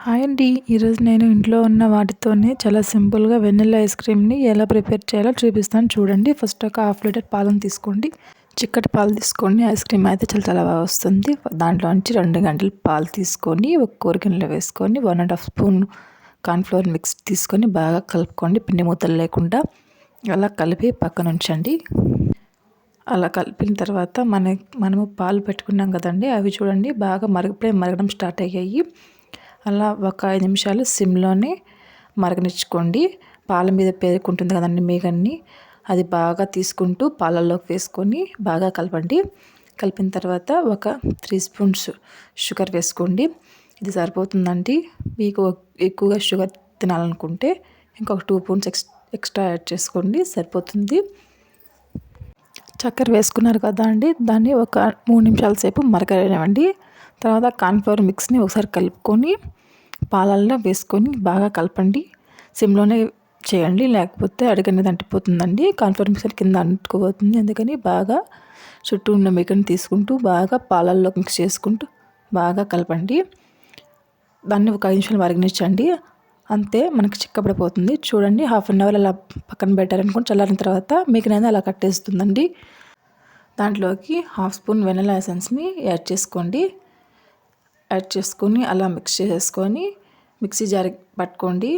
Hi అండి. ఈరోజు నేను ఇంట్లో ఉన్న వాటితోనే చాలా సింపుల్‌గా వెనిల్లా ఐస్ క్రీమ్‌ని ఎలా ప్రిపేర్ చేయాలో చూపిస్తాను చూడండి. ఫస్ట్ ఒక హాఫ్ లీటర్ పాలను తీసుకోండి. చిక్కటి పాలు తీసుకోండి. ఐస్ క్రీమ్ అయితే చాలా చాలా బాగా వస్తుంది. దాంట్లోంచి 2 గంటలు పాలు తీసుకొని ఒక కూరగిన్నెలో వేసుకొని 1 ½ స్పూన్ కార్న్‌ఫ్లోర్ మిక్స్ తీసుకొని బాగా కలుపుకోండి. పిండి ముద్దలు లేకుండా అలా కలిపి పక్కన ఉంచండి. అలా కలిపిన తర్వాత మనము పాలు పెట్టుకున్నాం కదండీ, అవి చూడండి బాగా మరగడం స్టార్ట్ అయ్యాయి. అలా ఒక 5 నిమిషాలు సిమ్లోనే మరగనిచ్చుకోండి. పాల మీద పేరుకుంటుంది కదండి మీగన్ని, అది బాగా తీసుకుంటూ పాలల్లోకి వేసుకొని బాగా కలపండి. కలిపిన తర్వాత ఒక 3 స్పూన్స్ షుగర్ వేసుకోండి. ఇది సరిపోతుందండి. మీకు ఎక్కువగా షుగర్ తినాలనుకుంటే ఇంకొక 2 స్పూన్స్ ఎక్స్ట్రా యాడ్ చేసుకోండి, సరిపోతుంది. చక్కెర వేసుకున్నారు కదా అండి, దాన్ని ఒక 3 నిమిషాల సేపు మరగనివ్వండి. తర్వాత కార్న్‌ఫ్లోర్ మిక్స్ని ఒకసారి కలుపుకొని పాలల్లో వేసుకొని బాగా కలపండి. సిమ్లోనే చేయండి, లేకపోతే అడుగనేది అంటిపోతుందండి. కార్న్‌ఫ్లోర్ మిక్స్ కింద అంటుకుపోతుంది. అందుకని బాగా చుట్టూ ఉన్న మిగని తీసుకుంటూ బాగా పాలల్లో మిక్స్ చేసుకుంటూ బాగా కలపండి. దాన్ని ఒక 5 నిమిషాలు మరగనిచ్చండి. అంతే, మనకి చిక్కబడిపోతుంది. చూడండి, హాఫ్ అన్ అవర్ అలా పక్కన పెట్టారనుకోండి, చల్లారిన తర్వాత మిగిలినది అలా కట్టేస్తుందండి. దాంట్లోకి హాఫ్ స్పూన్ వెనిలా ఎసెన్స్ని యాడ్ చేసుకోండి. యాడ్ చేసుకొని అలా మిక్స్ చేసేసుకొని మిక్సీ జార్ పట్టుకోండి.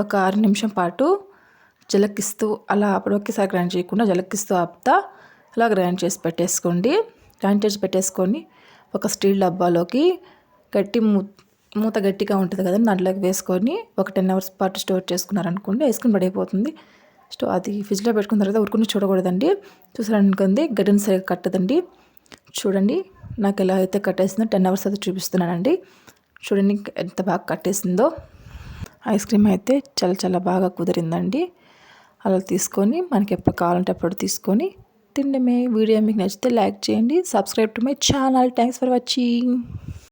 ఒక 6 నిమిషం పాటు జలకిస్తూ అలా అప్పుడు ఒకేసారి గ్రైండ్ చేయకుండా జలకిస్తూ ఆపుతా అలా గ్రైండ్ చేసి పెట్టేసుకోండి. గ్రైండ్ చేసి పెట్టేసుకొని ఒక స్టీల్ డబ్బాలోకి మూత గట్టిగా ఉంటుంది కదండి, దాంట్లోకి వేసుకొని ఒక 10 అవర్స్ పాటు స్టోర్ చేసుకున్నారనుకోండి, ఐస్ క్రీమ్ పడిపోతుంది. అది ఫ్రిడ్జ్లో పెట్టుకున్న తర్వాత ఉరుకుని చూడకూడదండి. చూసారనుకోండి, గడ్డను సరిగ్గా కట్టదండి. చూడండి, నాకు ఎలా అయితే కట్టేసిందో 10 అవర్స్ అయితే చూపిస్తున్నానండి. చూడండి ఎంత బాగా కట్టేసిందో. ఐస్ క్రీమ్ అయితే చాలా చాలా బాగా కుదిరిందండి. అలా తీసుకొని మనకి ఎప్పుడు కావాలంటే అప్పుడు తీసుకొని తినడమే. వీడియో మీకు నచ్చితే లైక్ చేయండి. Subscribe to my channel. Thanks for watching.